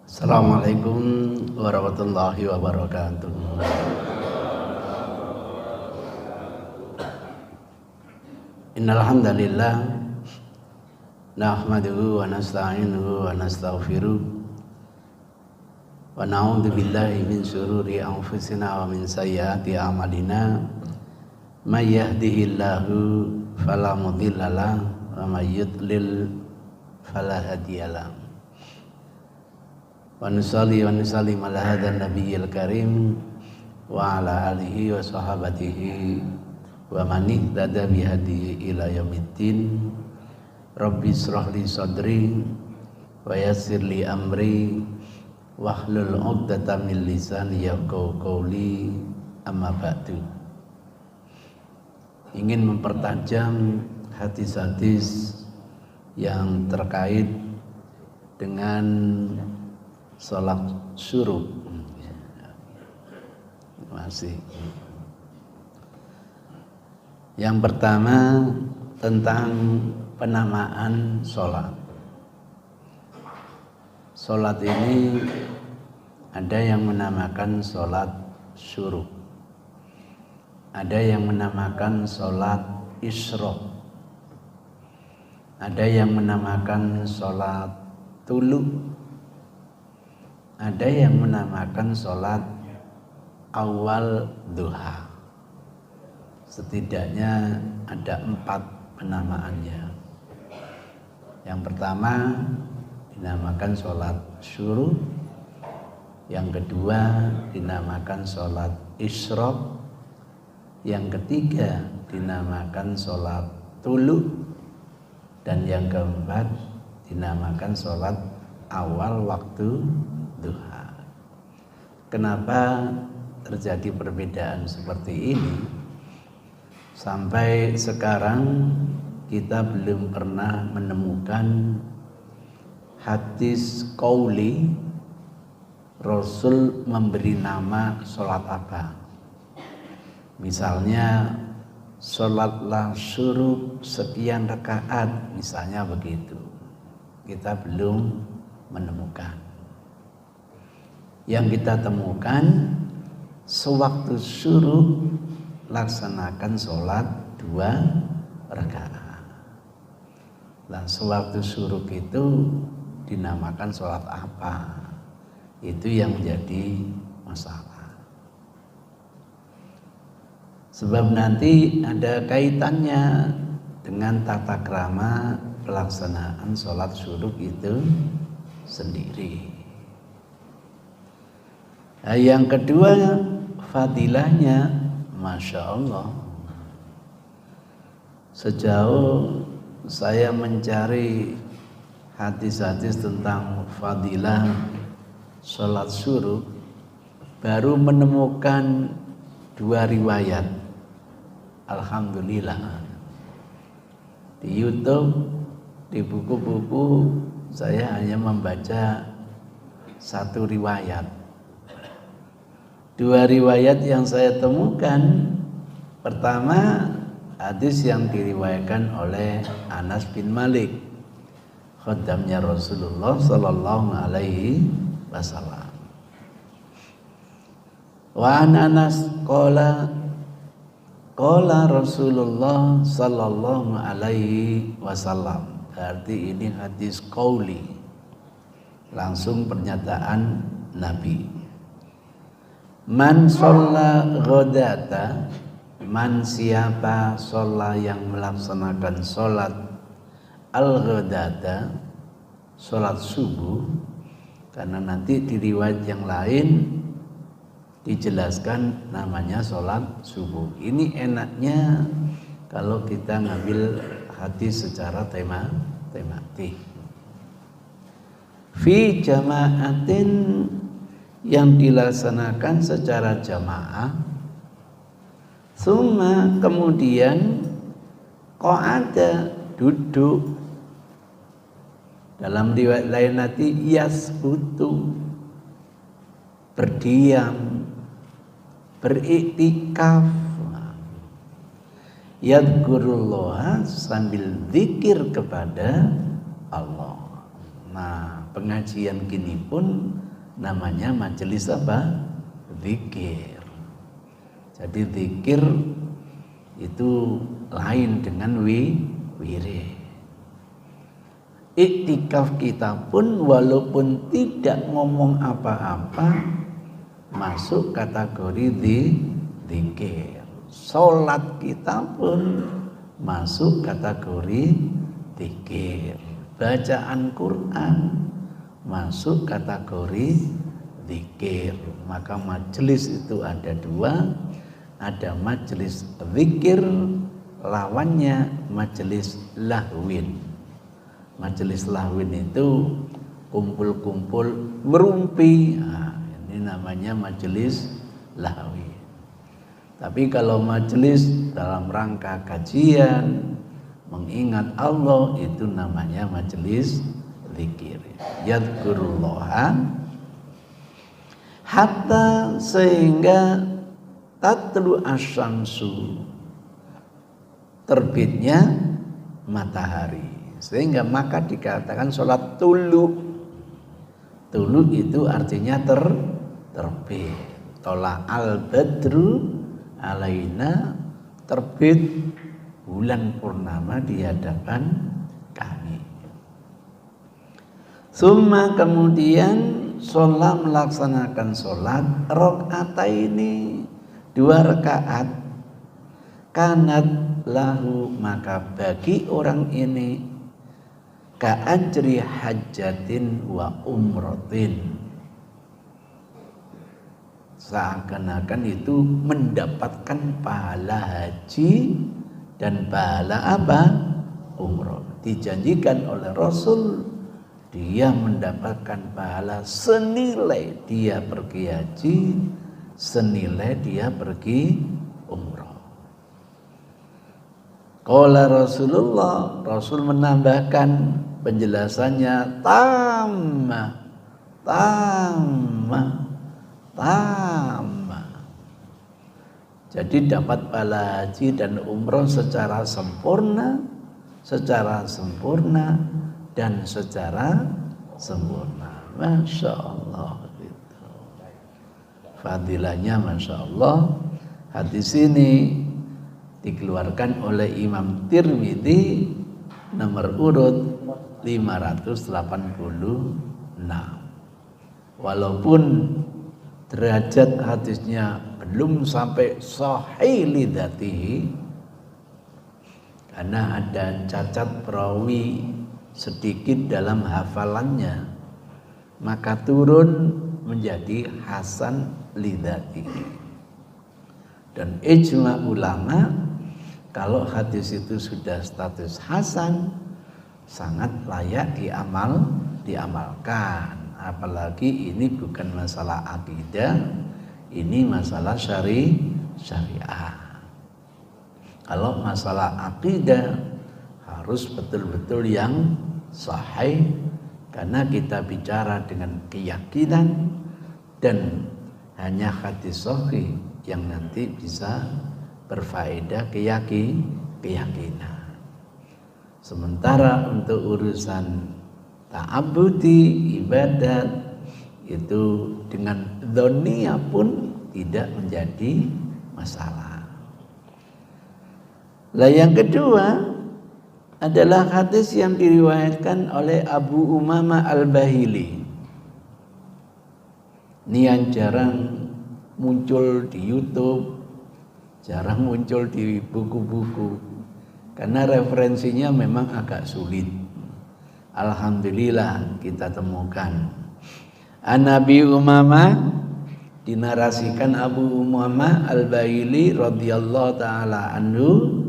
Assalamualaikum warahmatullahi wabarakatuh. Innal hamdalillah nahmaduhu wa nasta'inuhu wa nastaghfiruh wa na'udzu billahi min syururi anfusina wa min sayyiati a'malina. May yahdihillahu fala mudhillalah wa may yudlil fala hadiyalah. Wa nusalli wa nusallim ala hadzal nabiyil karim wa ala alihi wa sahabatihi wa man ihtada bi hadihi ila yaumiddin. Rabbi shrah li sadri wa yassir li amri wahlul 'uqdatam min lisani yafqahu qawli. Amma ba'du. Ingin mempertajam hadis-hadis yang terkait dengan sholat syuruk. Masih. Yang pertama tentang penamaan sholat. Sholat ini ada yang menamakan sholat syuruk, ada yang menamakan sholat isyraq, ada yang menamakan sholat tulu, ada yang menamakan sholat awal duha. Setidaknya ada 4 penamaannya. Yang pertama dinamakan sholat syuruk, yang kedua dinamakan sholat isyraq, yang ketiga dinamakan sholat tulu, dan yang keempat dinamakan sholat awal waktu duha. Kenapa terjadi perbedaan seperti ini? Sampai sekarang kita belum pernah menemukan hadis qauli Rasul memberi nama sholat apa. Misalnya sholatlah syuruk sekian rakaat, misalnya begitu. Kita belum menemukan. Yang kita temukan, sewaktu syuruk laksanakan sholat 2 rakaat. Nah, sewaktu syuruk itu dinamakan sholat apa? Itu yang menjadi masalah. Sebab nanti ada kaitannya dengan tata krama pelaksanaan sholat syuruk itu sendiri. Nah, yang kedua fadilahnya, Masya Allah, sejauh saya mencari hadis-hadis tentang fadilah sholat syuruk, baru menemukan 2 riwayat. Alhamdulillah. Di YouTube, di buku-buku saya hanya membaca 1 riwayat. 2 riwayat yang saya temukan, pertama hadis yang diriwayatkan oleh Anas bin Malik, khaddamnya Rasulullah sallallahu alaihi wasallam. Wa Anas qala Rasulullah sallallahu alaihi wasallam. Berarti ini hadis qauli, langsung pernyataan Nabi. Man sholla ghodata, man siapa sholla yang melaksanakan sholat al-ghodata, sholat subuh. Karena nanti di riwayat yang lain dijelaskan namanya sholat subuh. Ini enaknya kalau kita ngambil hadis secara tematik. Fi jama'atin, yang dilaksanakan secara jamaah. Summa, kemudian qa'ada, duduk. Dalam riwayat lain nanti yasbutu, berdiam, beriktikaf. Yadhkurullah, sambil zikir kepada Allah. Nah, pengajian gini pun namanya majelis apa? Zikir. Jadi zikir itu lain dengan wirid. Iktikaf kita pun walaupun tidak ngomong apa-apa masuk kategori zikir. Salat kita pun masuk kategori zikir. Bacaan Quran masuk kategori zikir. Maka majelis itu ada dua, ada majelis zikir, lawannya majelis lahwin. Majelis lahwin itu kumpul-kumpul ngerumpi. Nah, ini namanya majelis lahwin. Tapi kalau majelis dalam rangka kajian, mengingat Allah, itu namanya majelis zikir. Yadhkurullaha hatta sehingga tatlu asyamsu, terbitnya matahari. Sehingga maka dikatakan sholat tulu. Tulu itu artinya terbit. Tola al badru alaina, terbit bulan purnama di hadapan kami. Summa kemudian sholat, melaksanakan sholat rakaataini, 2 rakaat. Kanat lahu, maka bagi orang ini ka'ajri hajjatin wa umratin, seakan-akan itu mendapatkan pahala haji dan pahala apa? Umrah. Dijanjikan oleh Rasul dia mendapatkan pahala senilai dia pergi haji, senilai dia pergi umrah. Qala Rasulullah, Rasul menambahkan penjelasannya tamma. Jadi dapat pahala haji dan umrah secara sempurna dan secara sempurna. Masya Allah gitu. Fadilahnya Masya Allah. Hadis ini dikeluarkan oleh Imam Tirmidzi nomor urut 586. Walaupun derajat hadisnya belum sampai sahih lidzatihi, karena ada cacat perawi sedikit dalam hafalannya, maka turun menjadi hasan lidzatihi. Dan ijma ulama, kalau hadis itu sudah status hasan, sangat layak diamalkan. Apalagi ini bukan masalah akidah, ini masalah syariah. Kalau masalah akidah harus betul-betul yang sahih, karena kita bicara dengan keyakinan, dan hanya hadis sahih yang nanti bisa berfaedah keyakinan. Sementara untuk urusan ta'abbudi, ibadat, itu dengan dzoniyah pun tidak menjadi masalah. Lah yang kedua adalah hadis yang diriwayatkan oleh Abu Umamah Al-Bahili. Ini yang jarang muncul di YouTube, jarang muncul di buku-buku, karena referensinya memang agak sulit. Alhamdulillah kita temukan. An-Nabi Umamah, dinarasikan Abu Umamah Al-Bahili radhiyallahu taala anhu,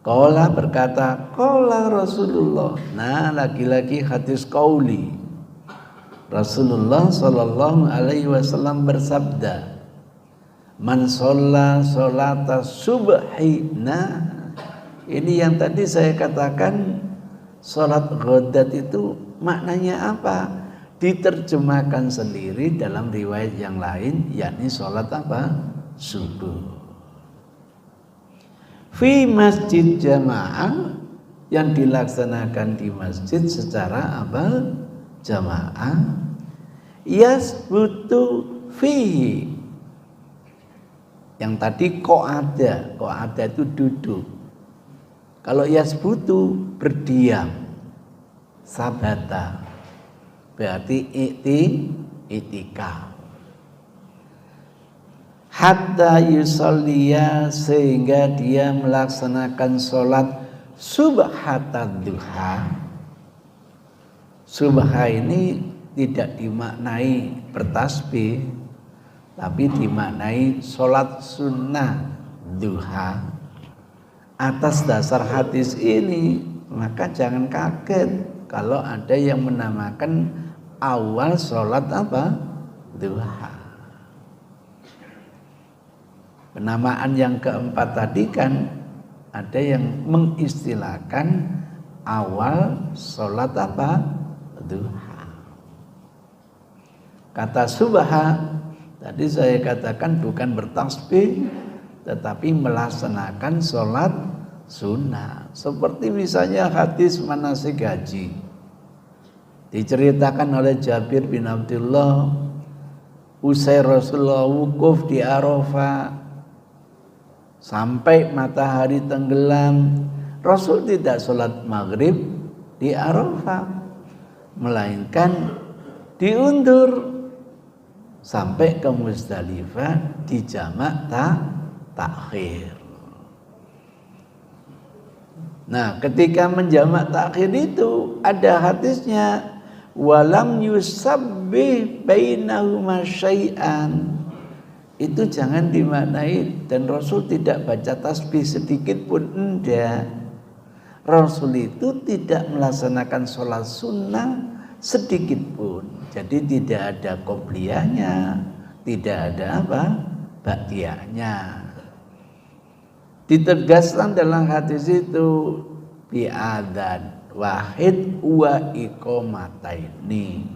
qala berkata, qala Rasulullah. Nah, lagi-lagi hadis qauli. Rasulullah sallallahu alaihi wasallam bersabda, man shalla sholata subhi. Nah, ini yang tadi saya katakan, sholat ghadat itu maknanya apa? Diterjemahkan sendiri dalam riwayat yang lain, yakni sholat apa? Subuh. Fi masjid jamaah, yang dilaksanakan di masjid secara apa? Jamaah. yasbutu fihi. Yang tadi qa'ada itu duduk. Kalau yasbutu berdiam, sabata berarti itikaf. Hatta yusalliya sehingga dia melaksanakan sholat subhatad duha. Subha ini tidak dimaknai bertasbih, tapi dimaknai sholat sunnah duha. Atas dasar hadis ini, maka jangan kaget kalau ada yang menamakan awal sholat apa? Duha. Penamaan yang keempat tadi kan ada yang mengistilahkan awal sholat apa? Duha. Kata subha tadi saya katakan bukan bertasbih, tetapi melaksanakan sholat sunnah. Seperti misalnya hadis manasik haji, diceritakan oleh Jabir bin Abdullah, usai Rasulullah wukuf di Arafah sampai matahari tenggelam, Rasul tidak sholat maghrib di Arafah, melainkan diundur sampai ke Muzdalifah di jamak takhir. Nah, ketika menjamak takhir itu ada hadisnya, walam yusabbih bainahuma syai'an. Itu jangan dimaknai, dan Rasul tidak baca tasbih sedikit pun, enggak. Rasul itu tidak melaksanakan sholat sunnah sedikit pun. Jadi tidak ada qobliyahnya, tidak ada apa? Ba'diyahnya. Ditegaskan dalam hadis itu bi'adzan wahid wa iqamataini.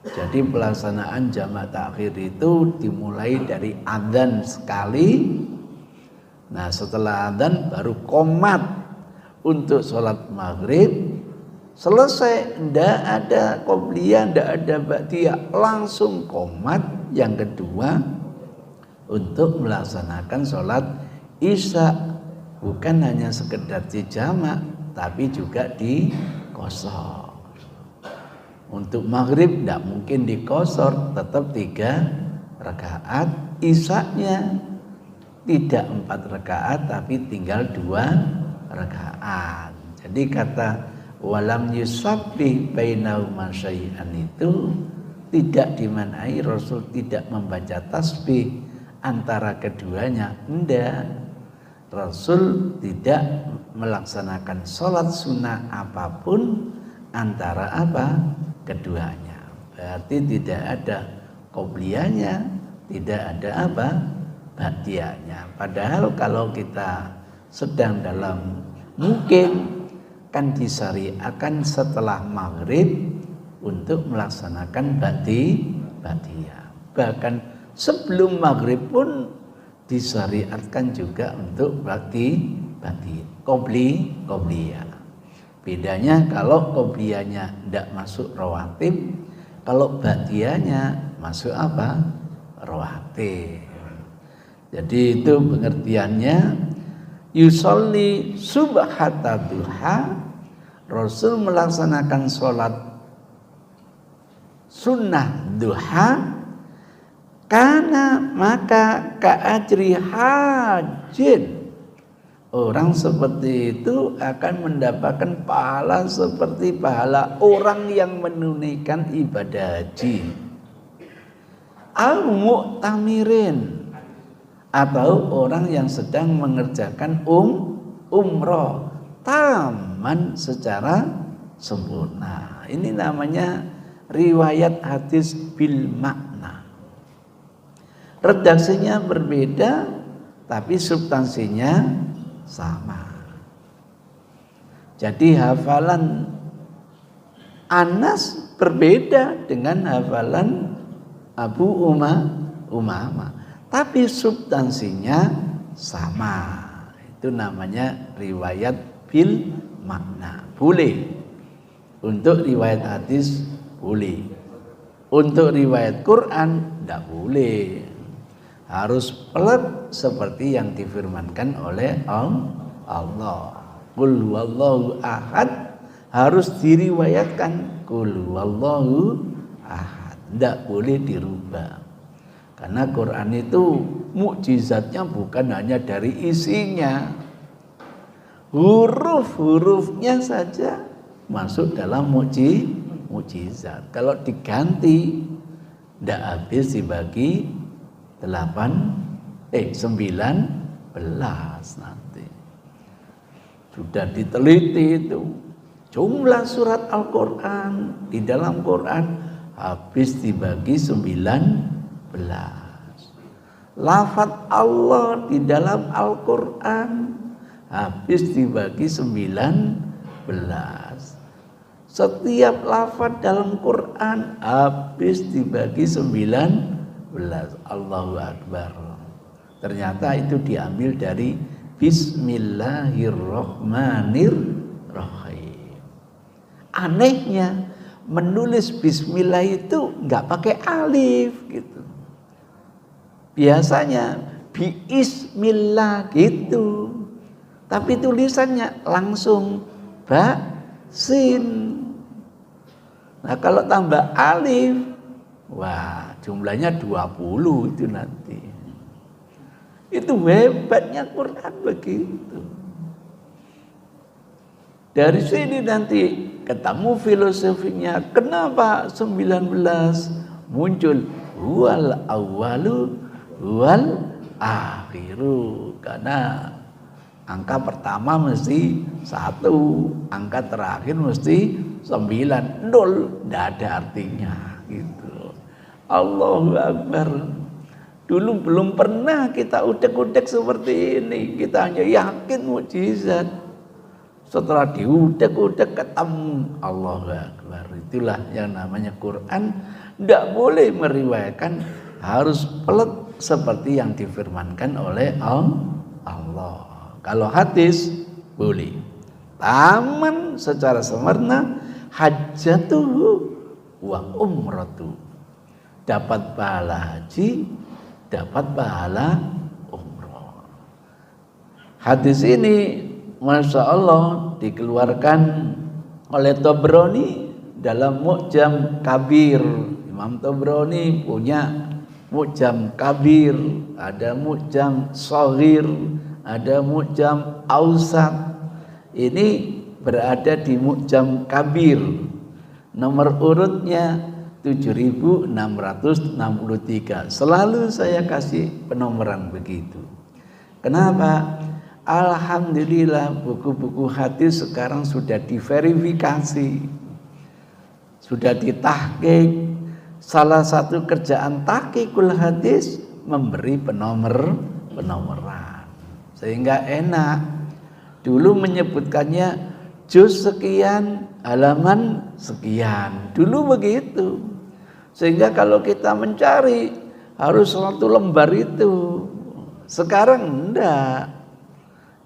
Jadi pelaksanaan jamak takhir itu dimulai dari adzan sekali. Nah, setelah adzan baru qomat untuk sholat maghrib. Selesai, ndak ada qobliyah, ndak ada ba'diyah, langsung qomat yang kedua untuk melaksanakan sholat isya. Bukan hanya sekedar dijamak, tapi juga dikosor. Untuk maghrib tidak mungkin dikosor, tetap 3 rakaat. Isyanya tidak 4 rakaat, tapi tinggal 2 rakaat. Jadi kata walam yusabbih bainahuma syai'an itu tidak dimanai Rasul tidak membaca tasbih antara keduanya. Enggak. Rasul tidak melaksanakan sholat sunnah apapun antara apa? Keduanya. Berarti tidak ada qobliyahnya, tidak ada apa? Ba'diyahnya. Padahal kalau kita sedang dalam mungkin kan disyariatkan setelah maghrib untuk melaksanakan ba'diyah. Bahkan sebelum maghrib pun disyariatkan juga untuk qobliyah. Bedanya kalau qobliyahnya tidak masuk rawatib, kalau ba'diyahnya masuk apa? Rawatib. Jadi itu pengertiannya. Yusolli subhata duha, Rasul melaksanakan sholat sunnah duha, karena maka ka'ajri hajin, orang seperti itu akan mendapatkan pahala seperti pahala orang yang menunaikan ibadah haji, al-mu'tamirin, atau orang yang sedang mengerjakan umroh taman secara sempurna. Ini namanya riwayat hadis bil makna. Redaksinya berbeda, tapi substansinya sama. Jadi hafalan Anas berbeda dengan hafalan Abu Umamah. Tapi substansinya sama. Itu namanya riwayat bil makna. Boleh. Untuk riwayat hadis boleh. Untuk riwayat Quran tidak boleh, harus pelet seperti yang difirmankan oleh Allah. Qul huwallahu ahad harus diriwayatkan qul huwallahu ahad, tidak boleh dirubah. Karena Quran itu mukjizatnya bukan hanya dari isinya, huruf-hurufnya saja masuk dalam mukjizat. Kalau diganti tidak habis dibagi 19 nanti. Sudah diteliti itu jumlah surat Al-Quran di dalam Quran habis dibagi 19. Lafaz Allah di dalam Al-Quran habis dibagi 19. Setiap lafaz dalam Quran habis dibagi 19. Allahu Akbar. Ternyata itu diambil dari Bismillahirrahmanirrahim. Anehnya menulis Bismillah itu nggak pakai alif gitu. Biasanya Bismillah gitu. Tapi tulisannya langsung ba sin. Nah kalau tambah alif, wah jumlahnya 20 itu nanti. Itu hebatnya Quran begitu. Dari sini nanti ketemu filosofinya. Kenapa 19 muncul wal awwalu wal akhiru? Karena angka pertama mesti 1, angka terakhir mesti 9, 0, tidak ada artinya gitu. Allahu Akbar. Dulu belum pernah kita udek-udek seperti ini. Kita hanya yakin mukjizat. Setelah diudek-udek ketemu Allahu Akbar. Itulah yang namanya Quran. Tidak boleh meriwayatkan, harus pelet seperti yang difirmankan oleh Allah. Kalau hadis boleh. Taman secara sempurna hajjatuhu wa umratu. Dapat pahala haji, dapat pahala umroh. Hadis ini Masya Allah dikeluarkan oleh Tabrani dalam Mu'jam Kabir. Imam Tabrani punya Mu'jam Kabir, ada Mu'jam Shaghir, ada Mu'jam Awsat. Ini berada di Mu'jam Kabir. Nomor urutnya 7663. Selalu saya kasih penomoran begitu. Kenapa? Alhamdulillah buku-buku hadis sekarang sudah diverifikasi, sudah ditahqiq. Salah satu kerjaan tahqiqul hadis memberi penomoran, sehingga enak. Dulu menyebutkannya juz sekian, halaman sekian. Dulu begitu. Sehingga kalau kita mencari harus satu lembar itu. Sekarang enggak.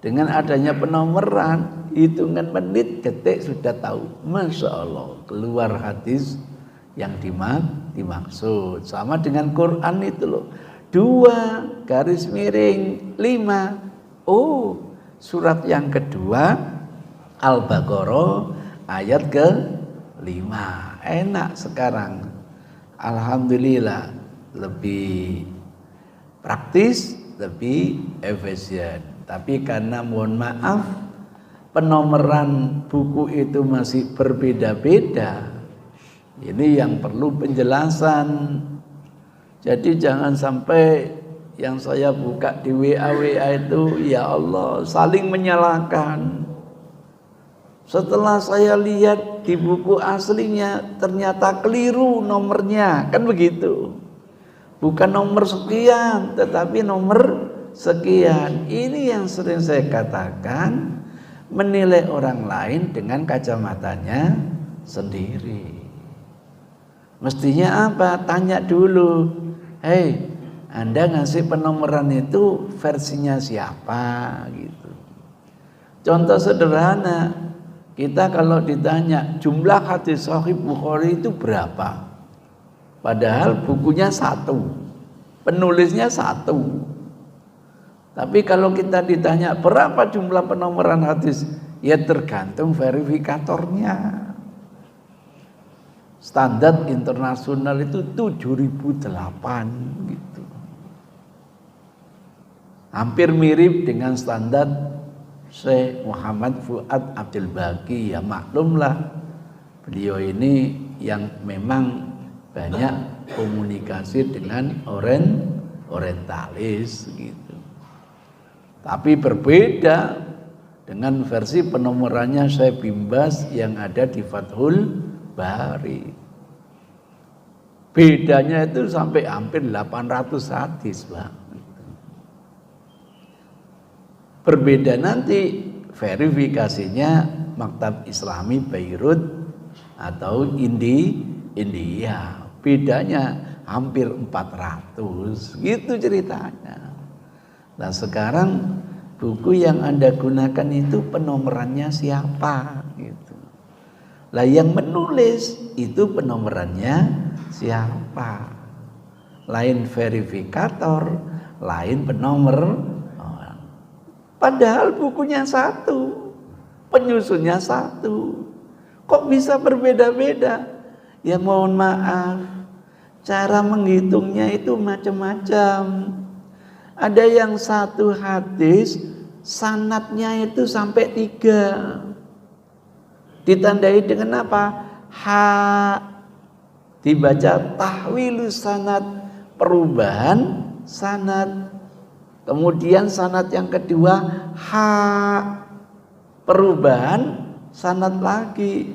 Dengan adanya penomoran, hitungan menit, detik sudah tahu. Masya Allah, keluar hadis yang dimaksud. Sama dengan Quran itu loh. 2 garis miring 5. Oh, surat yang kedua Al-Baqarah ayat ke-5. Enak sekarang. Alhamdulillah, lebih praktis, lebih efisien. Tapi karena mohon maaf, penomoran buku itu masih berbeda-beda. Ini yang perlu penjelasan. Jadi jangan sampai yang saya buka di WA itu, ya Allah, saling menyalahkan. Setelah saya lihat di buku aslinya, ternyata keliru nomornya, kan begitu. Bukan nomor sekian, tetapi nomor sekian. Ini yang sering saya katakan, menilai orang lain dengan kacamatanya sendiri. Mestinya apa? Tanya dulu. Hei, Anda ngasih penomoran itu versinya siapa? Gitu. Contoh sederhana, kita kalau ditanya jumlah hadis Sahih Bukhari itu berapa? Padahal bukunya satu, penulisnya satu. Tapi kalau kita ditanya berapa jumlah penomoran hadis, ya tergantung verifikatornya. Standar internasional itu 7.008 gitu. Hampir mirip dengan standar Syekh Muhammad Fuad Abdul Baqi. Ya maklumlah, beliau ini yang memang banyak komunikasi dengan orientalis gitu. Tapi berbeda dengan versi penomorannya Syekh bin Baz yang ada di Fathul Bari. Bedanya itu sampai hampir 800 hadis, Bang. Berbeda nanti verifikasinya Maktab Islami Beirut atau India. Bedanya hampir 400. Gitu ceritanya. Nah, sekarang buku yang Anda gunakan itu penomorannya siapa gitu. Lah yang menulis itu penomorannya siapa? Lain verifikator, lain penomor. Padahal bukunya satu, penyusunnya satu. Kok bisa berbeda-beda? Ya mohon maaf, cara menghitungnya itu macam-macam. Ada yang satu hadis sanadnya itu sampai 3. Ditandai dengan apa? Dibaca tahwilus sanad, perubahan sanad. Kemudian sanad yang kedua perubahan sanad lagi.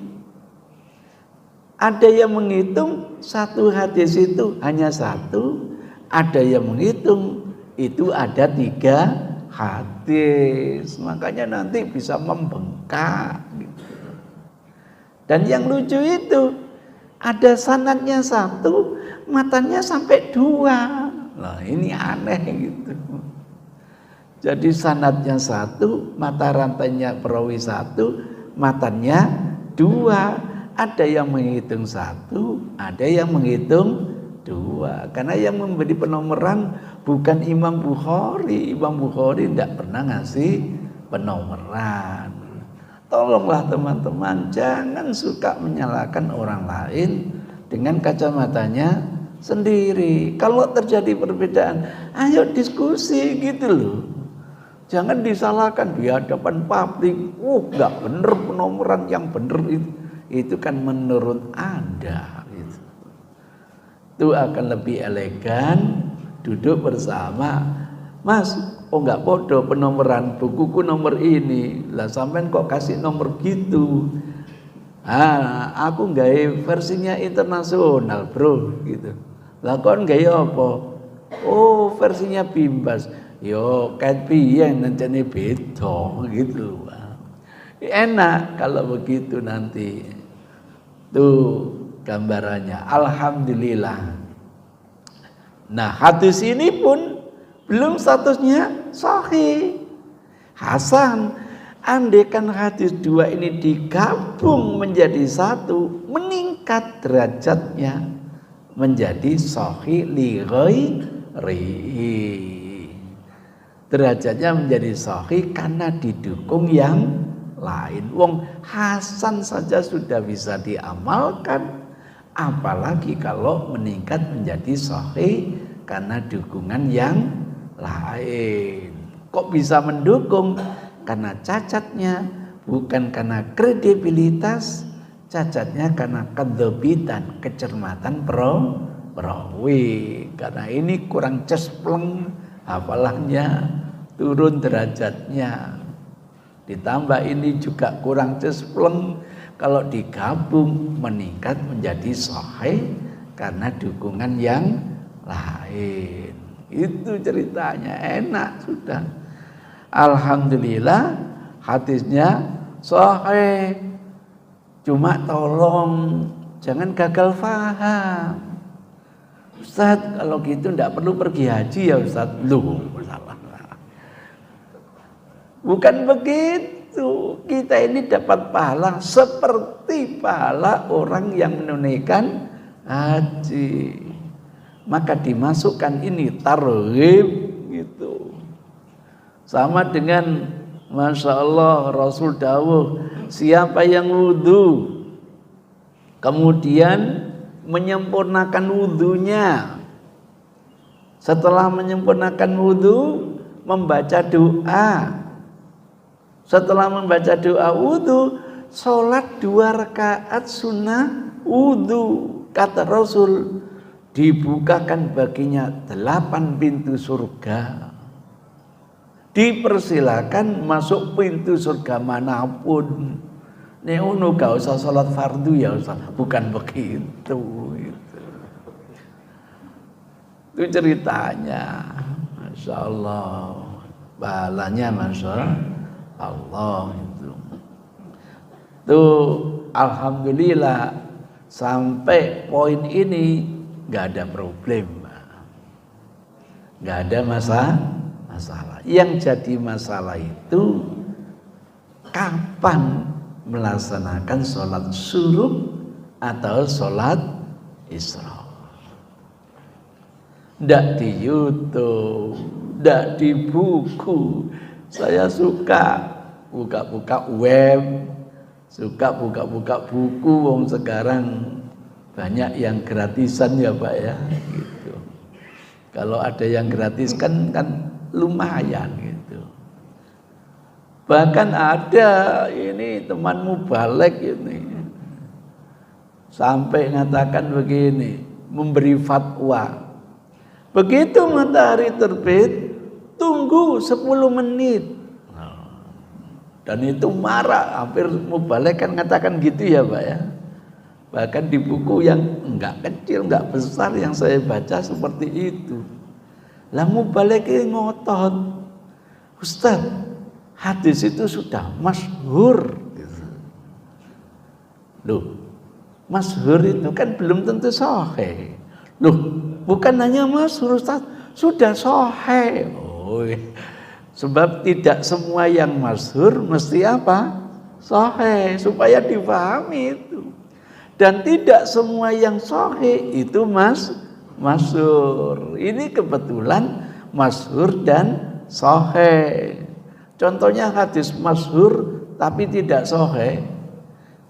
Ada yang menghitung satu hadis itu hanya satu, ada yang menghitung itu ada 3 hadis. Makanya nanti bisa membengkak gitu. Dan yang lucu itu ada sanadnya 1, matanya sampai 2. Nah ini aneh gitu. Jadi sanadnya 1, mata rantainya perawi 1, matanya 2. Ada yang menghitung 1, ada yang menghitung 2. Karena yang memberi penomoran bukan Imam Bukhari. Imam Bukhari tidak pernah ngasih penomoran. Tolonglah teman-teman, jangan suka menyalahkan orang lain dengan kacamatanya sendiri. Kalau terjadi perbedaan, ayo diskusi gitu loh. Jangan disalahkan di hadapan publik. Nggak bener penomoran, yang bener itu kan menurut Anda. Gitu. Itu akan lebih elegan duduk bersama. Mas, nggak bodoh penomoran bukuku nomor ini. Lah sampean kok kasih nomor gitu. Aku nggak versinya internasional, bro, gitu. Lah kon nggak apa? Oh, versinya Bimbas. Yo, kayak piye nancane beda gitu. Enak kalau begitu nanti. Tuh gambarannya. Alhamdulillah. Nah, hadis ini pun belum statusnya sahih. Hasan, andaikan hadis 2 ini digabung menjadi 1, meningkat derajatnya menjadi sahih li ghairihi. Derajatnya menjadi sahih karena didukung yang lain. Wong hasan saja sudah bisa diamalkan, apalagi kalau meningkat menjadi sahih karena dukungan yang lain. Kok bisa mendukung? Karena cacatnya bukan karena kredibilitas, cacatnya karena kedzobitan, kecermatan perawi. Karena ini kurang cespleng hafalahnya, turun derajatnya. Ditambah ini juga kurang cespleng, kalau digabung meningkat menjadi sahih karena dukungan yang lain. Itu ceritanya, enak sudah. Alhamdulillah hadisnya sahih. Cuma tolong jangan gagal faham. Ustaz, kalau gitu enggak perlu pergi haji ya Ustaz. Loh, salah. Bukan begitu. Kita ini dapat pahala seperti pahala orang yang menunaikan haji. Maka dimasukkan ini targhib gitu. Sama dengan Masya Allah Rasul dawuh, siapa yang wudhu kemudian menyempurnakan wudhunya, setelah menyempurnakan wudhu membaca doa, setelah membaca doa wudhu sholat 2 rakaat sunnah wudhu, kata Rasul dibukakan baginya 8 pintu surga, dipersilakan masuk pintu surga manapun. Nek ngono gak usah salat fardu ya Ustaz, bukan begitu itu. Itu ceritanya. Masya Allah, pahalanya Masya Allah itu. Tuh alhamdulillah sampai poin ini gak ada problem, gak ada masalah. Yang jadi masalah itu kapan melaksanakan sholat syuruk atau sholat isra. Ndak di YouTube, ndak di buku. Saya suka buka-buka web, suka buka-buka buku. Wong sekarang banyak yang gratisan ya Pak ya. Gitu. Kalau ada yang gratis kan lumayan gitu. Bahkan ada ini temanmu balik ini sampai mengatakan begini, memberi fatwa. Begitu matahari terbit, tunggu 10 menit. Dan itu marah, hampir mubalik kan mengatakan gitu ya Pak ya. Bahkan di buku yang enggak kecil, enggak besar yang saya baca seperti itu. Lah mubalik ini ngotot, Ustaz, hadis itu sudah masyhur. Loh, masyhur itu kan belum tentu sahih. Loh, bukan hanya masyhur Ustaz, sudah sahih. Oh, sebab tidak semua yang masyhur mesti apa? Sahih, supaya dipahami itu. Dan tidak semua yang sahih itu masyhur. Ini kebetulan masyhur dan sahih. Contohnya hadis masyhur tapi tidak sahih.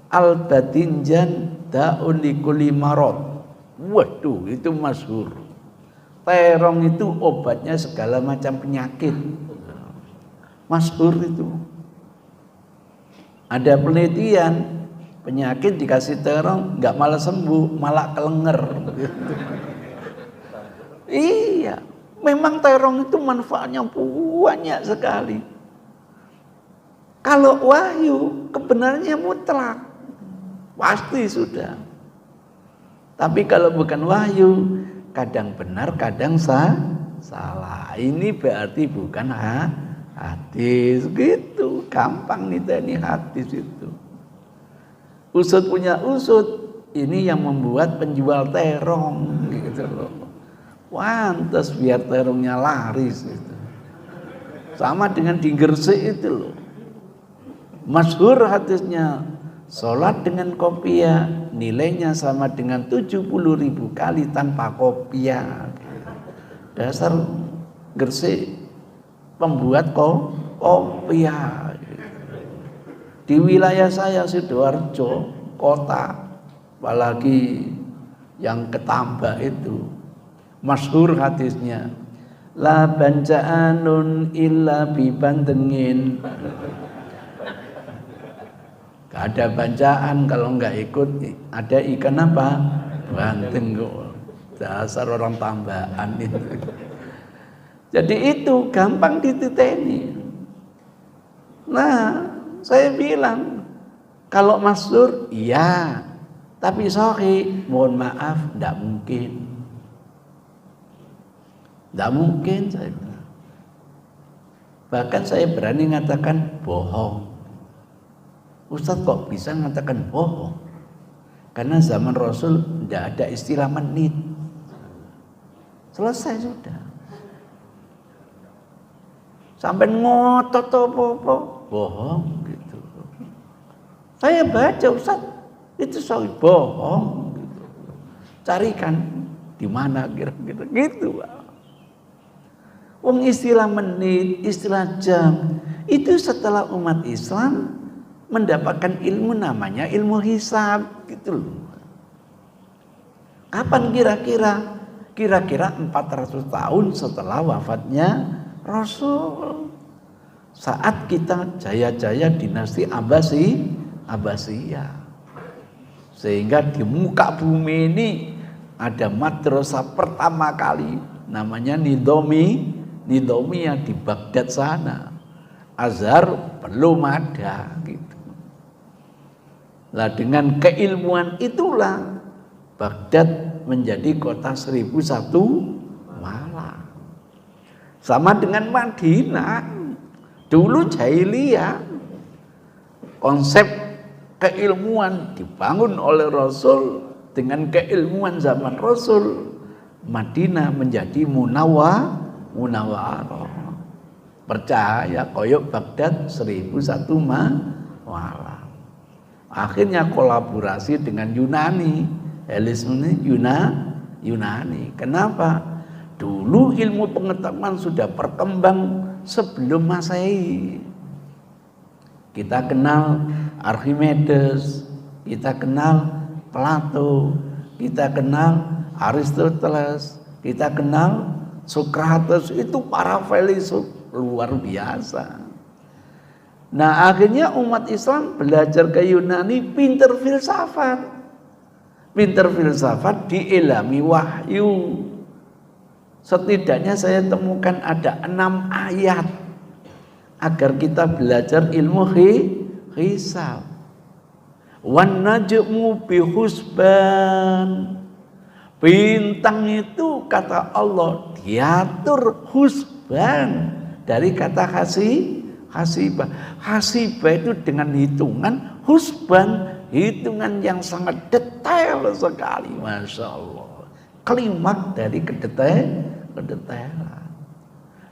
Al-batinjan da'un likulli marad. Waduh, itu masyhur. Terong itu obatnya segala macam penyakit. Masyhur itu. Ada penelitian, penyakit dikasih terong nggak malah sembuh, malah kelenger. Iya, memang terong itu manfaatnya banyak sekali. Kalau wahyu kebenarannya mutlak, pasti sudah. Tapi kalau bukan wahyu, kadang benar, kadang salah. Ini berarti bukan hadis gitu. Gampang ini hadis itu. Usut punya usut, ini yang membuat penjual terong gitu loh. Pantes biar terongnya laris gitu. Sama dengan di Gresik itu loh. Masyhur hadisnya, sholat dengan kopiah nilainya sama dengan 70.000 kali tanpa kopiah. Dasar Gresik pembuat kopiah. Di wilayah saya Sidoarjo kota, apalagi yang Ketambak itu masyhur hadisnya, la bancaanun illa bibandengin. Gak ada bancaan kalau nggak ikut ada ikan apa? Banteng kok. Dasar orang tambahan itu. Jadi itu gampang dititeni. Nah, saya bilang kalau masyhur iya, tapi sahih mohon maaf enggak mungkin. Enggak mungkin saya bilang. Bahkan saya berani mengatakan bohong. Ustaz kok bisa mengatakan bohong? Karena zaman Rasul tidak ada istilah menit. Selesai sudah. Sampai ngotot apa-apa, bohong gitu. Saya baca Ustaz, itu sahih bohong gitu. carikan di mana kira-kira gitu. Wong istilah menit, istilah jam itu setelah umat Islam mendapatkan ilmu namanya ilmu hisab gitu loh. Kapan kira-kira? Kira-kira 400 tahun setelah wafatnya Rasul. Saat kita jaya-jaya dinasti Abbasiyah. Sehingga di muka bumi ini ada madrasah pertama kali namanya Nidhamiyah di Baghdad sana. Azhar belum ada gitu. Lah dengan keilmuan itulah Baghdad menjadi kota 1001 malam. Sama dengan Madinah. Dulu jahiliyah. Konsep keilmuan dibangun oleh Rasul dengan keilmuan zaman Rasul. Madinah menjadi munawwarah. Percaya koyok Baghdad 1001 malam. Akhirnya kolaborasi dengan Yunani. Helenisme Yunani. Kenapa? Dulu ilmu pengetahuan sudah berkembang sebelum Masehi. Kita kenal Archimedes, kita kenal Plato, kita kenal Aristoteles, kita kenal Socrates, itu para filsuf luar biasa. Nah, akhirnya umat Islam belajar ke Yunani, pinter filsafat. Pinter filsafat diilhami wahyu. Setidaknya saya temukan ada 6 ayat agar kita belajar ilmu hisab. Wan najmu bihusban. Bintang itu kata Allah diatur husban dari kata hasibah. Hasibah itu dengan hitungan, husban hitungan yang sangat detail sekali, Masya Allah. Kalimat dari kedetailan.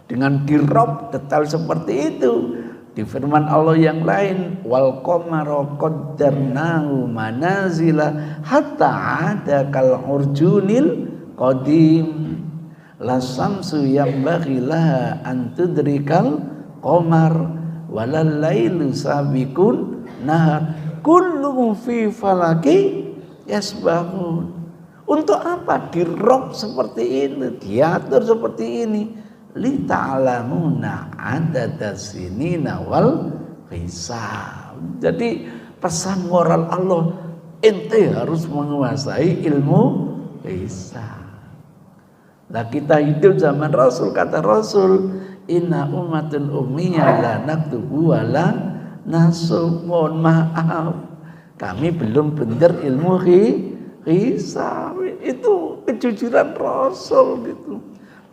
Dengan dirob detail seperti itu. Di firman Allah yang lain, wal qamara qaddarnahu manazila hatta ada kal urjunil qadim. La samsu yanbaghi laha an tudrikal qamar walal lailu sabiqun nahar kullu fi falaki yasbahun. Untuk apa dirob seperti ini, diatur seperti ini? Li ta'lamuna adadas sinina wal hisab. Jadi pesan moral Allah, ente harus menguasai ilmu hisab. Nah, kita hidup zaman Rasul, kata Rasul, inna ummatun ummiyah la naktubu wa la nasub. Mohon maaf, kami belum benar ilmu hisab. Itu kejujuran Rasul gitu.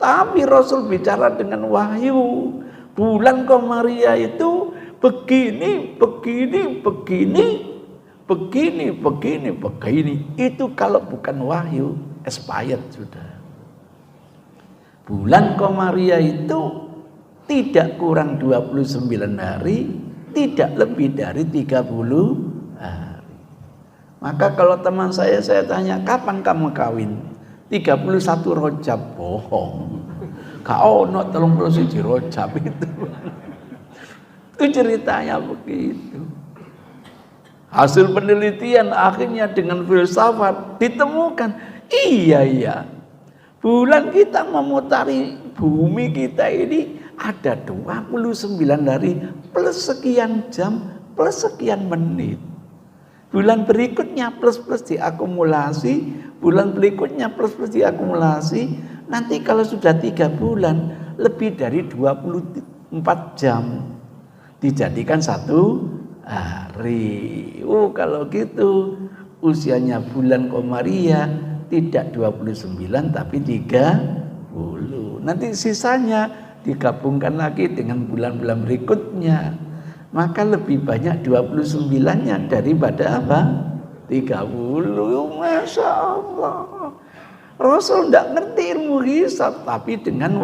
Tapi Rasul bicara dengan wahyu. Bulan Qamariyah itu begini. Itu kalau bukan wahyu, expired sudah. Bulan Qamariyah itu tidak kurang 29 hari, tidak lebih dari 30 hari. Maka kalau teman saya tanya, kapan kamu kawin? 31 Rajab, bohong. Kau no 31 Rajab itu. Itu ceritanya begitu. Hasil penelitian akhirnya dengan filsafat ditemukan, iya. Bulan kita memutari bumi kita ini ada 29 hari plus sekian jam plus sekian menit. Bulan berikutnya plus diakumulasi, bulan berikutnya plus diakumulasi. Nanti kalau sudah 3 bulan lebih dari 24 jam dijadikan 1 hari. Kalau gitu usianya bulan Qamariyah tidak 29 tapi 30. Nanti sisanya digabungkan lagi dengan bulan-bulan berikutnya. Maka lebih banyak 29-nya daripada apa? 30. Masya Allah. Rasul tidak ngerti ilmu hisab, tapi dengan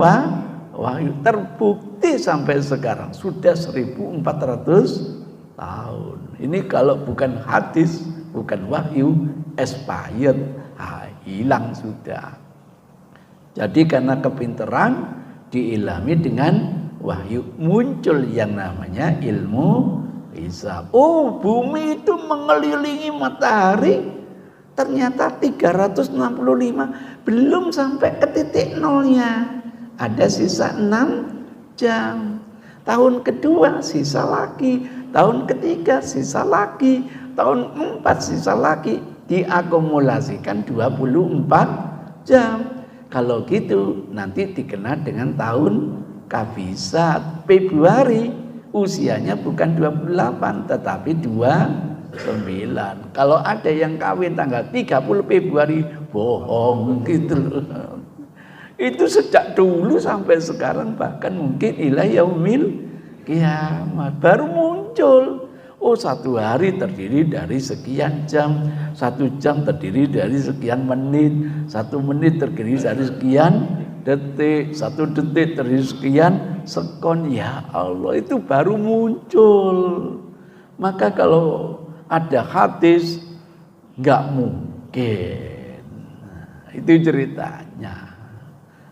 wahyu terbukti sampai sekarang sudah 1400 tahun. Ini kalau bukan hadis, bukan wahyu, expired. hilang sudah. Jadi karena kepinteran diilhami dengan wahyu, muncul yang namanya ilmu hisab. Oh, bumi itu mengelilingi matahari ternyata 365, belum sampai ke titik nolnya, ada sisa 6 jam. Tahun kedua sisa lagi, tahun ketiga sisa lagi, tahun 4 sisa lagi, diakumulasikan 24 jam. Kalau gitu nanti dikenal dengan tahun kabisat. Februari usianya bukan 28 tetapi 29. Kalau ada yang kawin tanggal 30 Februari, bohong gitu loh. Itu sejak dulu sampai sekarang, bahkan mungkin ila yaumil kiamat baru muncul. Oh, 1 hari terdiri dari sekian jam, 1 jam terdiri dari sekian menit, 1 menit terdiri dari sekian detik, 1 detik terdiri sekian sekon. Ya Allah, itu baru muncul. Maka kalau ada hadis, nggak mungkin. Itu ceritanya.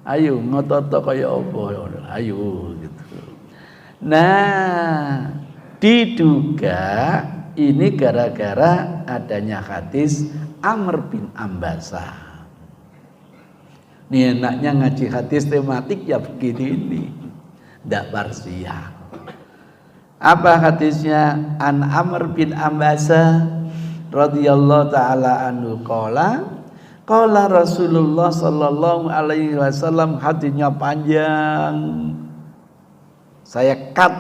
Ayo ngotot kaya apa, ayo gitu. Nah, diduga ini gara-gara adanya hadis Amr bin Ambasa. Ini enaknya ngaji hadis tematik ya begini ini, ndak parsial. Apa hadisnya? An Amr bin Ambasa radhiyallahu taala anhu qala Rasulullah sallallahu alaihi wasallam. Hadisnya panjang, saya cut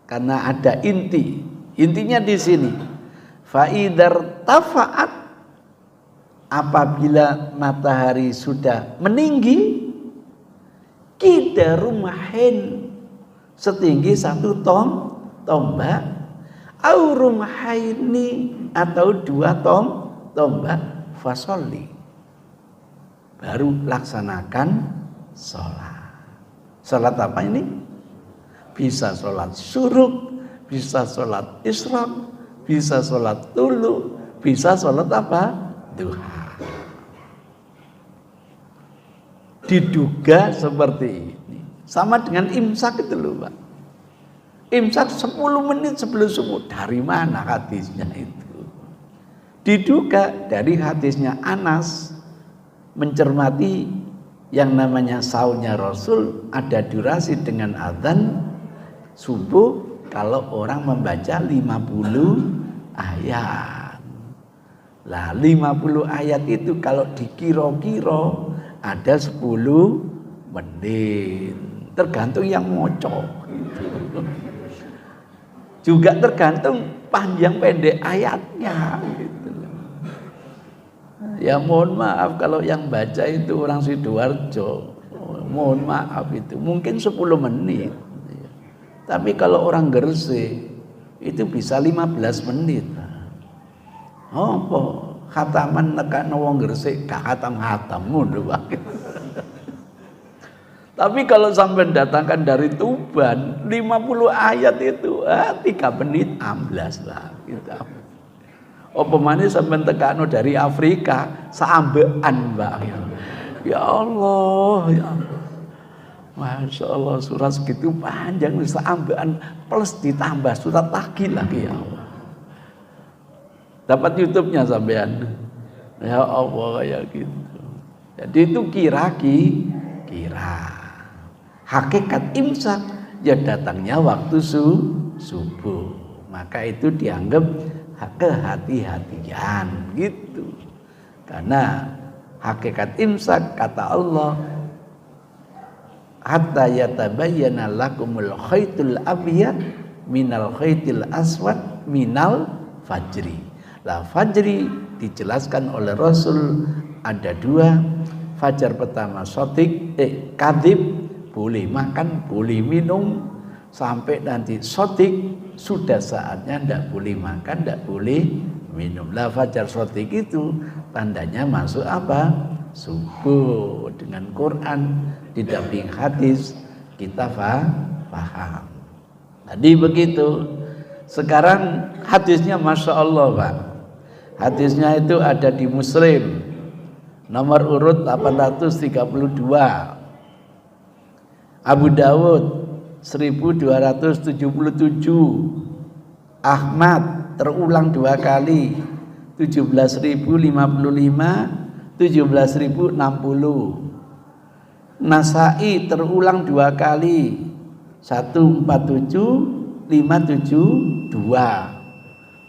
karena ada intinya di sini. Fa'idar tafaat, apabila matahari sudah meninggi, kita rumahin setinggi 1 tombak, au rumahaini atau 2 tombak, fasolli, baru laksanakan sholat. Sholat apa ini? Bisa sholat syuruk, bisa sholat isyraq, bisa sholat tulu, bisa sholat apa? Duha. Diduga seperti ini. Sama dengan imsak itu loh Pak. Imsak 10 menit sebelum subuh. Dari mana hadisnya itu? Diduga dari hadisnya Anas, mencermati yang namanya saumnya Rasul, ada durasi dengan adzan subuh kalau orang membaca 50 ayat. Lah 50 ayat itu kalau dikira-kira ada 10 menit. Tergantung yang mocok gitu. Juga tergantung panjang pendek ayatnya gitu. Ya mohon maaf kalau yang baca itu orang Sidoarjo, mohon maaf itu mungkin 10 menit. Tapi kalau orang Gresik itu bisa 15 menit. Oh, khataman nekakno wong Gresik gak khatam-khatam ngono wae. Tapi kalau sampai datangkan dari Tuban 50 ayat itu 3 menit amblas lah kita. Apa maneh sampai tekano dari Afrika sambean Mbak. Ya Allah, ya Allah. Masya Allah, surat segitu panjang sambean plus ditambah surat lagi ya Allah. Dapat YouTube-nya sampean. Ya Allah kayak gitu. Jadi itu kira. Hakikat imsak ya datangnya waktu subuh. Maka itu dianggap kehati-hatian gitu. Karena hakikat imsak kata Allah, hatta yatabayyana lakumul khaitul abyad minal khaitil aswad minal fajri. Lah fajri dijelaskan oleh Rasul ada 2. Fajar pertama sotik, kadhib, boleh makan, boleh minum, sampai nanti sotik sudah saatnya tidak boleh makan, tidak boleh minum. Lah fajar sotik itu tandanya masuk apa? Subuh. Dengan Quran didamping hadis kita paham. Tadi begitu. Sekarang hadisnya Masya Allah Pak. Hadisnya itu ada di Muslim. Nomor urut 832. Abu Dawud 1277. Ahmad terulang 2 kali 17.055, 17.060. Nasai terulang 2 kali 147, 572.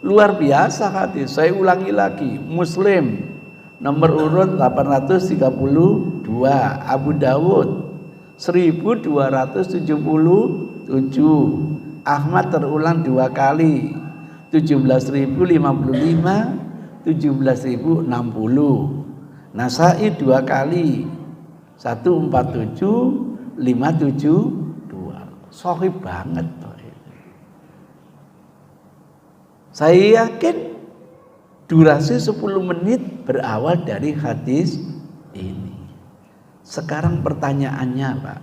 Luar biasa hadis. Saya ulangi lagi. Muslim nomor urut 832, Abu Dawud 1277, Ahmad terulang 2 kali 17.055, 17.060. Nasai 2 kali 147, 572. Sahih banget. Saya yakin durasi 10 menit berawal dari hadis ini. Sekarang pertanyaannya, Pak,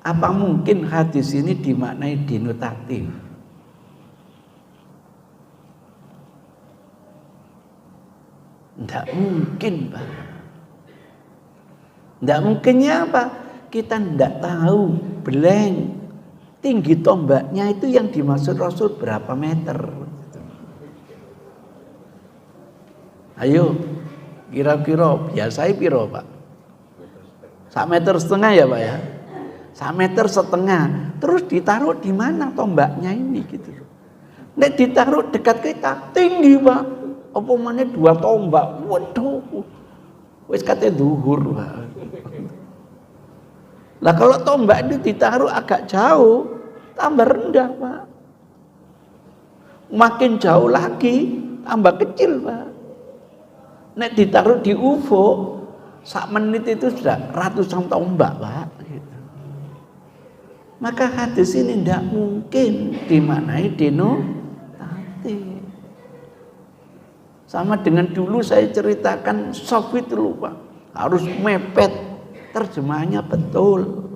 apa mungkin hadis ini dimaknai denotatif? Tidak mungkin, Pak. Tidak mungkinnya apa? Kita tidak tahu blank tinggi tombaknya itu yang dimaksud Rasul berapa meter. Ayo, kira-kira biasanya piro, Pak? 1,5 meter ya, Pak ya? 1,5 meter. Terus ditaruh di mana tombaknya ini gitu. Nek ditaruh dekat kita tinggi, Pak. Apa mana 2 tombak? Waduh. Wis kate dhuwur, Pak. Lah kalau tombak itu ditaruh agak jauh, tambah rendah, Pak. Makin jauh lagi, tambah kecil, Pak. Nek ditaruh di UFO, 1 menit itu sudah ratusan tombak, Pak. Gitu. Maka hadis ini tidak mungkin dimaknai denotatif. Sama dengan dulu saya ceritakan soft itu lupa, harus mepet, terjemahannya betul.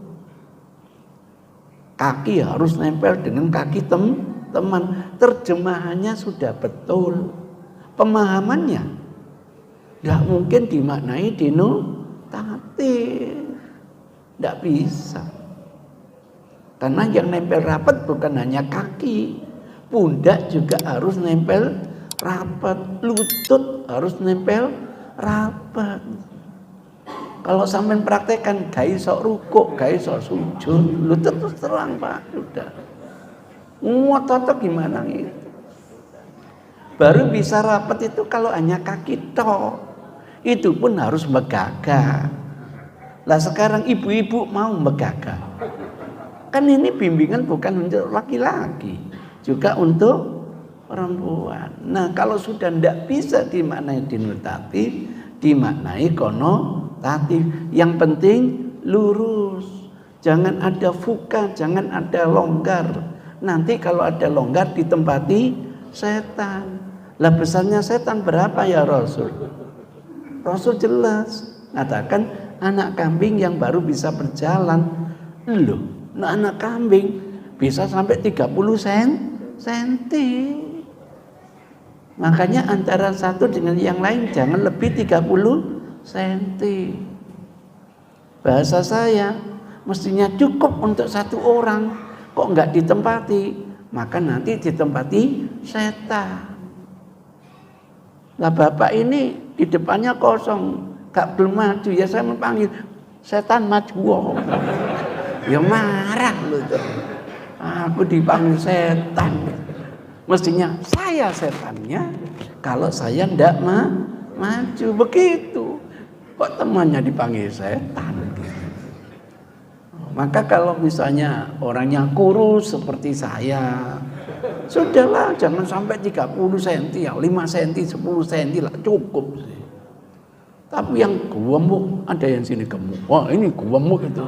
Kaki harus nempel dengan kaki teman, terjemahannya sudah betul. Pemahamannya tidak mungkin dimaknai denotatif, tidak bisa. Karena yang nempel rapat bukan hanya kaki, pundak juga harus nempel rapat, lutut harus nempel rapat. Kalau sampai praktekkan gak iso rukuk, gak iso sujud, lutut terus terang, Pak, sudah. Ngotot gimana itu? Baru bisa rapat itu kalau hanya kaki tok. Itu pun harus megagah. Lah sekarang ibu-ibu mau megagah. Kan ini bimbingan bukan untuk laki-laki, juga untuk perempuan. Nah, kalau sudah tidak bisa dimaknai denotatif, dimaknai konotatif. Yang penting lurus. Jangan ada fuka, jangan ada longgar. Nanti kalau ada longgar ditempati setan. Lah besarnya setan berapa ya Rasul? Rasul jelas katakan anak kambing yang baru bisa berjalan. Loh, nah anak kambing bisa sampai 30 senti. Makanya antara satu dengan yang lain jangan lebih 30 senti. Bahasa saya mestinya cukup untuk 1 orang. Kok enggak ditempati? Maka nanti ditempati setan. Nah bapak ini di depannya kosong, gak belum maju. Ya saya memanggil setan maju. Ya marah loh tuh. Aku dipanggil setan. Mestinya saya setannya kalau saya ndak maju begitu. Kok temannya dipanggil setan gitu. Maka kalau misalnya orangnya kurus seperti saya, sudahlah jangan sampai 30 cm, 5 cm, 10 cm lah cukup sih. Tapi yang gemuk, ada yang sini gemuk. Wah, ini gemuk itu.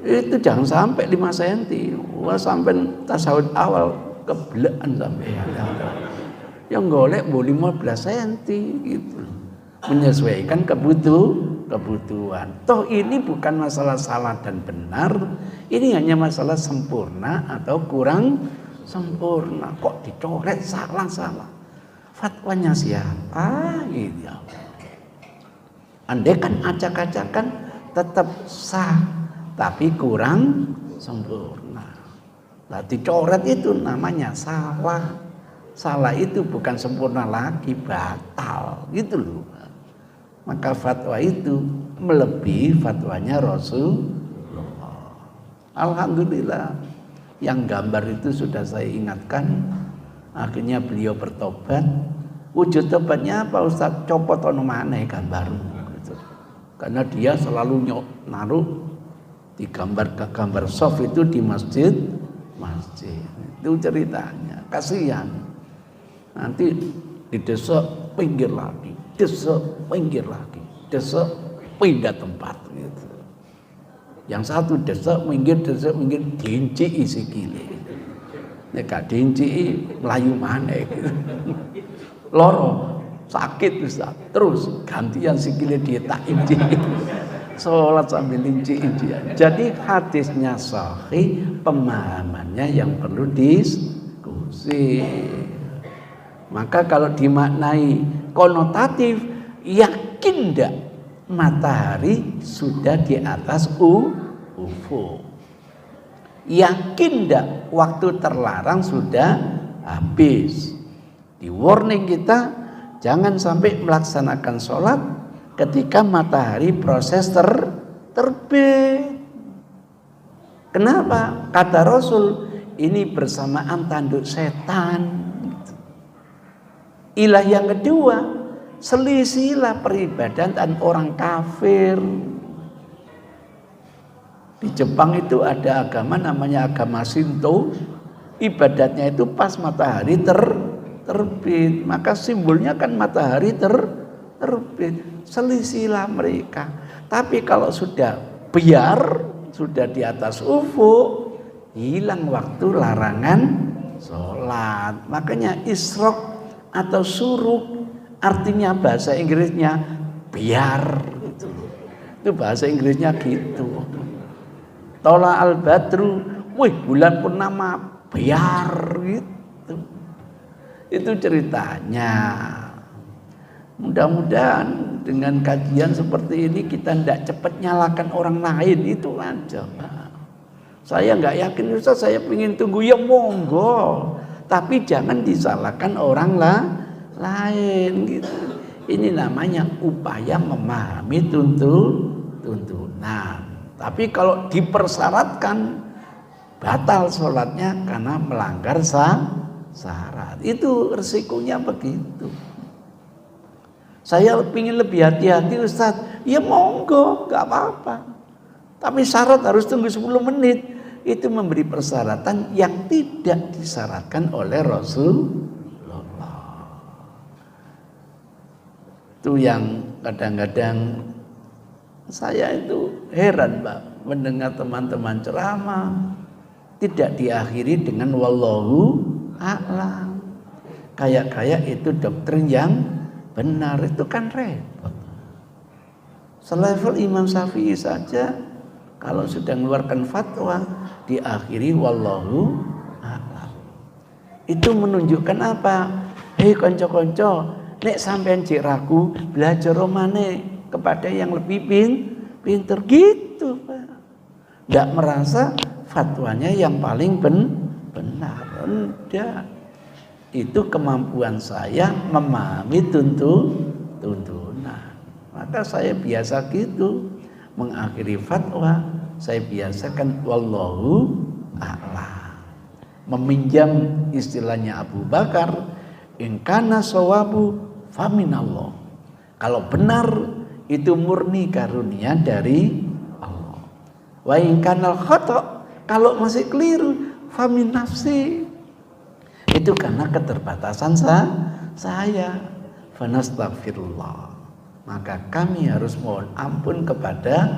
Itu jangan sampai 5 cm. Wah, sampai tasawuf awal kebelakan sampai yang golek boleh 15 cm gitu, menyesuaikan kebutuhan. Toh ini bukan masalah salah dan benar, ini hanya masalah sempurna atau kurang sempurna. Kok dicoret salah? Fatwanya siapa? Gitu. Andai kan acak-acakan tetap sah, tapi kurang sempurna. Nah, dicoret itu namanya salah. Salah itu bukan sempurna lagi, batal gitu loh. Maka fatwa itu melebihi fatwanya Rasulullah. Alhamdulillah, yang gambar itu sudah saya ingatkan. Akhirnya beliau bertobat. Wujud tobatnya apa Ustaz? Copot ono maneh gambar gitu. Karena dia selalu naruh di gambar soft itu di masjid. Itu ceritanya. Kasihan. Nanti didesek pinggir lagi, desek pinggir lagi, desek pindah tempat gitu. Yang satu desek minggir diinci sikile. Nek gak diinci melayu maneh gitu. Loro sakit Ustaz. Terus gantian sikile dia tak inci. Sholat sambil inci-incian. Jadi hadisnya sahih, pemahamannya yang perlu diskusi. Maka kalau dimaknai konotatif, yakin enggak matahari sudah di atas ufuk? Yakin enggak waktu terlarang sudah habis? Di warning kita, jangan sampai melaksanakan sholat ketika matahari proses terbit. Kenapa? Kata Rasul, ini bersamaan tanduk setan. Ilah yang kedua, selisilah peribadatan orang kafir. Di Jepang itu ada agama namanya agama Shinto. Ibadatnya itu pas matahari terbit. Maka simbolnya kan matahari terbit. Selisilah mereka. Tapi kalau sudah biar, sudah di atas ufuk, hilang waktu larangan sholat. Makanya isrok atau suruk artinya bahasa Inggrisnya biar gitu. Itu bahasa Inggrisnya gitu. Tola al-badru, wih bulan purnama biar gitu. Itu ceritanya. Mudah-mudahan dengan kajian seperti ini kita tidak cepat nyalakan orang lain, itu aja. Saya nggak yakin Ustaz, saya ingin tunggu, ya monggo. Tapi jangan disalahkan orang lain gitu. Ini namanya upaya memahami tuntunan. Tapi kalau dipersyaratkan batal sholatnya karena melanggar syarat, itu resikonya begitu. Saya ingin lebih hati-hati Ustaz, ya monggo, gak apa-apa. Tapi syarat harus tunggu 10 menit. Itu memberi persyaratan yang tidak disyaratkan oleh Rasulullah. Itu yang kadang-kadang saya itu heran Pak, mendengar teman-teman ceramah tidak diakhiri dengan wallahu a'lam. Kayak itu doktrin yang benar, itu kan repot. Selevel Imam Syafi'i saja kalau sudah mengeluarkan fatwa diakhiri wallahu a'lam. Itu menunjukkan apa? Hei konco-konco, nek sampean cek ragu, belajar romane kepada yang lebih pinter gitu, Pak. Enggak merasa fatwanya yang paling benar. Enggak. Itu kemampuan saya memahami tuntunan. Maka saya biasa gitu mengakhiri fatwa, saya biasakan wallahu a'lam. Meminjam istilahnya Abu Bakar, in kana shawabu faminallah. Kalau benar itu murni karunia dari Allah. Wa in kana khata, kalau masih keliru famin nafsi. Itu karena keterbatasan saya. Fanastaghfirullah. Maka kami harus mohon ampun kepada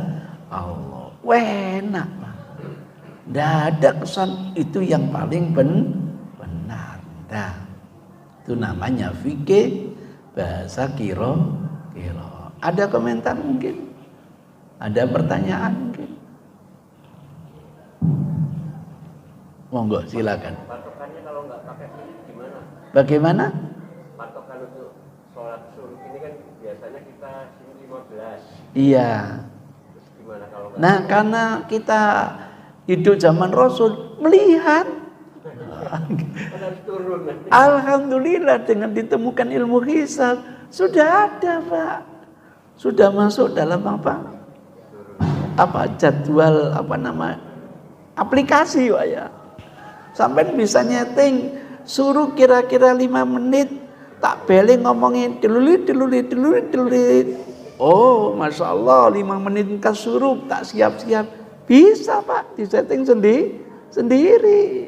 Allah. Enak. Tidak ada kesan itu yang paling benar. Nah, itu namanya fikih bahasa kiro. Ada komentar mungkin? Ada pertanyaan mungkin? Monggo silakan. Patokannya kalau nggak pakai ini gimana? Bagaimana? Patokan untuk sholat suruh ini kan biasanya kita 15. Iya. Gimana kalau nggak? Nah, karena kita hidup zaman Rasul melihat, Kan harus turun. alhamdulillah dengan ditemukan ilmu hisab sudah ada, Pak. Sudah masuk dalam apa jadwal aplikasi, Pak ya. Sampai bisa nyeting, suruh kira-kira 5 menit tak beli ngomongin delulit. Oh, Masya Allah, 5 menit suruh tak siap-siap. Bisa, Pak, disetting sendiri.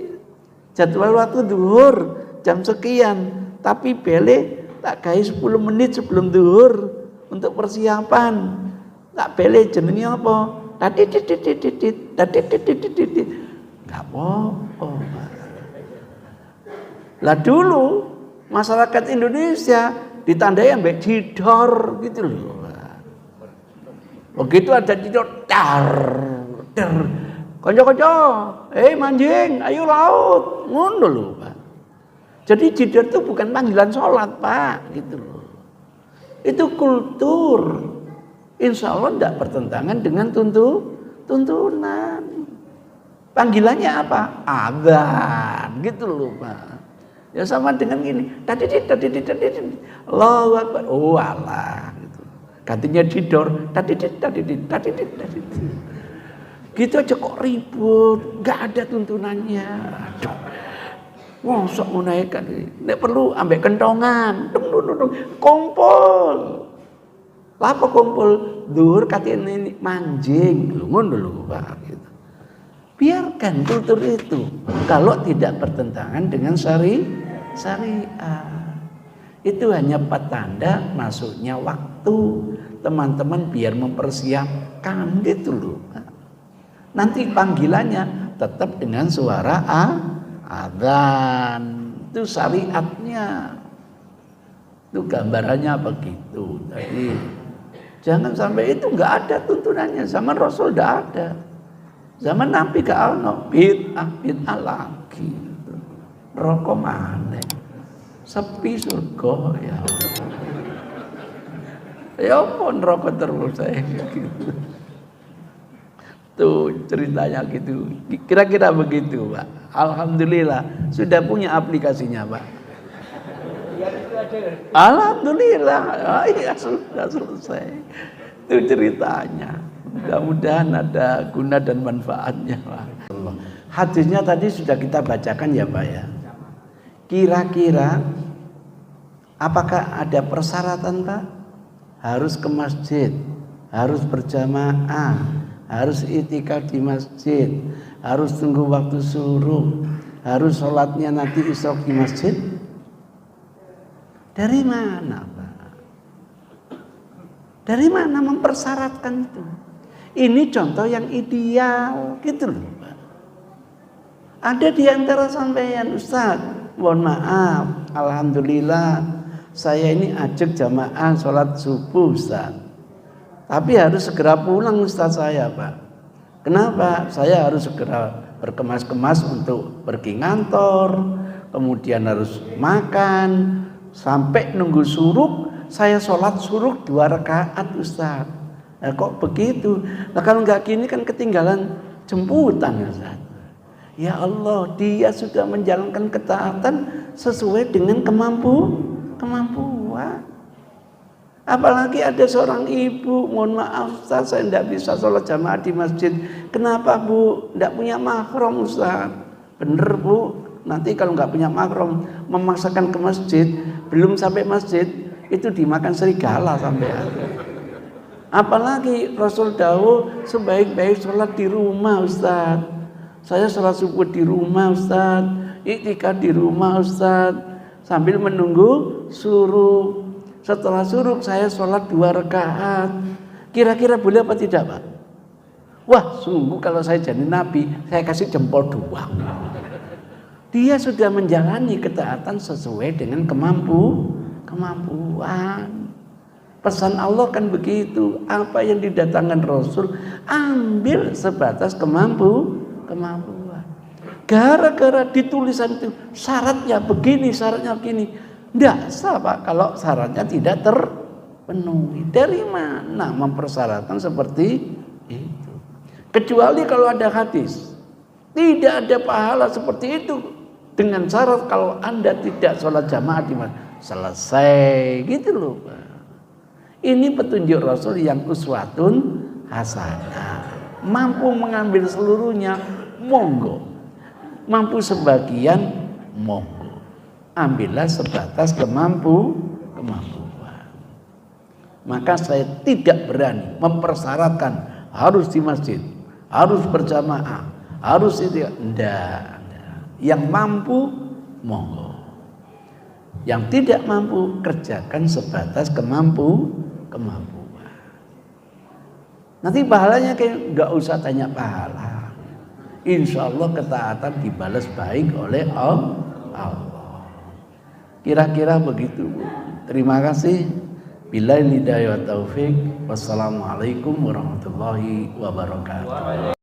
Jadwal waktu duhur jam sekian, tapi beli tak gawe 10 menit sebelum duhur untuk persiapan. Tak beli jenenge apa? Tadit. Enggak apa-apa. Lah dulu masyarakat Indonesia ditandai ambek jidor gitu loh. Begitu ada jidor, dar. Konco-konco, manjing, ayo laut, ngono lho, Pak. Jadi jidor itu bukan panggilan sholat, Pak, gitu loh. Itu kultur. Insya Allah tidak bertentangan dengan tuntunan. Panggilannya apa? Adzan, gitu loh, Pak. Ya sama dengan gini, tadi, Allahu Akbar, oh Allah, gitu. Gantinya jidor, tadi. Gitu aja kok ribut, nggak ada tuntunannya. Aduh, mosok menaikkan, nggak perlu ambek kentongan, kumpul. Apa kumpul? Dur katanya ini manjing, ngono lho, Pak. Gitu. Biarkan kultur itu, kalau tidak bertentangan dengan syariah. Itu hanya petanda masuknya waktu. Teman-teman biar mempersiapkan gitu loh. Nanti panggilannya tetap dengan suara adzan. Itu syariatnya. Itu gambarannya begitu. Jadi jangan sampai itu nggak ada tuntunannya. Zaman Rasul nggak ada. Zaman Nabi gak ono bid'ah lagi. Rokok mana? Sepi surga ya. Ya pun rokok terus saya gitu. Tuh ceritanya gitu. Kira-kira begitu, Pak. Alhamdulillah sudah punya aplikasinya, Pak. Ya itu ada. Alhamdulillah. Ya sudah selesai. Itu ceritanya. Mudah-mudahan ada guna dan manfaatnya, Pak. Hadisnya tadi sudah kita bacakan ya, Pak ya. Kira-kira apakah ada persyaratan, Pak? Harus ke masjid, harus berjamaah, harus itikaf di masjid, harus tunggu waktu suruh, harus sholatnya nanti isyraq di masjid. Dari mana, Pak? Dari mana mempersyaratkan itu? Ini contoh yang ideal, gitu loh, Pak. Ada di antara sampeyan, Ustaz, mohon maaf, alhamdulillah saya ini ajak jamaah sholat subuh, Ustaz. Tapi harus segera pulang, Ustaz saya, Pak. Kenapa? Saya harus segera berkemas-kemas untuk pergi ngantor, kemudian harus makan, sampai nunggu suruk, saya sholat suruk 2 rakaat, Ustaz. Nah, kok begitu? Nah, kalau nggak gini kan ketinggalan jemputan, Ustaz. Ya Allah, dia sudah menjalankan ketaatan sesuai dengan kemampuan. Apalagi ada seorang ibu, mohon maaf Ustaz, saya tidak bisa sholat jamaah di masjid. Kenapa, Bu? Tidak punya mahram, Ustaz. Bener, Bu. Nanti kalau nggak punya mahram, memaksakan ke masjid, belum sampai masjid, itu dimakan serigala sampai ada. Apalagi Rasul dawuh sebaik-baik sholat di rumah, Ustaz. Saya sholat subuh di rumah, Ustaz. Iktikaf di rumah, Ustaz. Sambil menunggu suruh. Setelah suruh saya sholat 2 rakaat. Kira-kira boleh apa tidak, Pak? Wah, sungguh kalau saya jadi Nabi, saya kasih jempol 2. Dia sudah menjalani ketaatan sesuai dengan kemampuan. Pesan Allah kan begitu. Apa yang didatangkan Rasul, ambil sebatas kemampuan. Gara-gara ditulisan itu syaratnya begini, syaratnya begini. Tidak sah, Pak, kalau syaratnya tidak penuhi. Dari mana mempersyaratkan seperti itu? Kecuali kalau ada hadis, tidak ada pahala seperti itu dengan syarat kalau Anda tidak sholat jamaah di masjid. Selesai gitu loh. Ini petunjuk Rasul yang uswatun hasanah. Mampu mengambil seluruhnya, monggo. Mampu sebagian, monggo. Ambillah sebatas kemampuan. Maka saya tidak berani mempersyaratkan harus di masjid, harus berjamaah, harus itu. Enggak. Yang mampu, monggo. Yang tidak mampu, kerjakan sebatas kemampuan. Nanti pahalanya kayak nggak usah tanya pahala. Insya Allah ketaatan dibalas baik oleh Allah. Kira-kira begitu. Terima kasih. Billahi hidayah wa taufik. Wassalamualaikum warahmatullahi wabarakatuh.